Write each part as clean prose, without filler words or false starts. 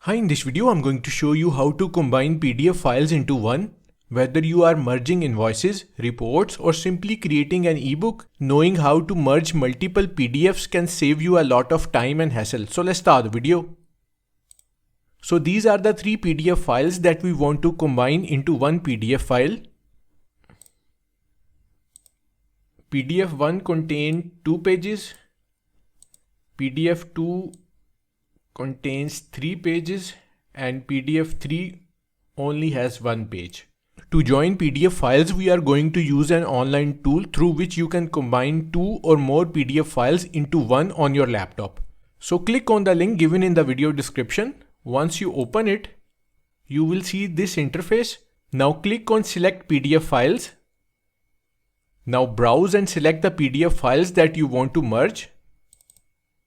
Hi, in this video I'm going to show you how to combine PDF files into one. Whether you are merging invoices, reports, or simply creating an ebook, knowing how to merge multiple PDFs can save you a lot of time and hassle. So let's start the video. So these are the three PDF files that we want to combine into one PDF file. PDF 1 contains 2 pages. PDF 2 contains 3 pages and PDF 3 only has 1 page. To join PDF files, we are going to use an online tool through which you can combine 2 or more PDF files into one on your laptop. So click on the link given in the video description. Once you open it, you will see this interface. Now click on Select PDF files. Now browse and select the PDF files that you want to merge.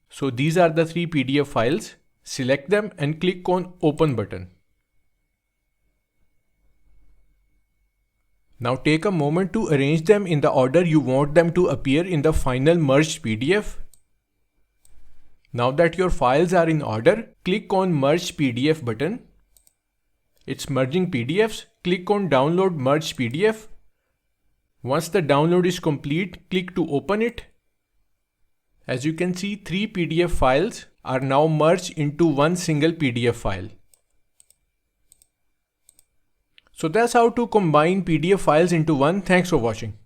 So these are the three PDF files. Select them and click on Open button. Now take a moment to arrange them in the order you want them to appear in the final merged PDF. Now that your files are in order, click on Merge PDF button. It's merging PDFs. Click on Download Merged PDF. Once the download is complete, click to open it. As you can see, 3 PDF files are now merged into one single PDF file. So that's how to combine PDF files into one. Thanks for watching.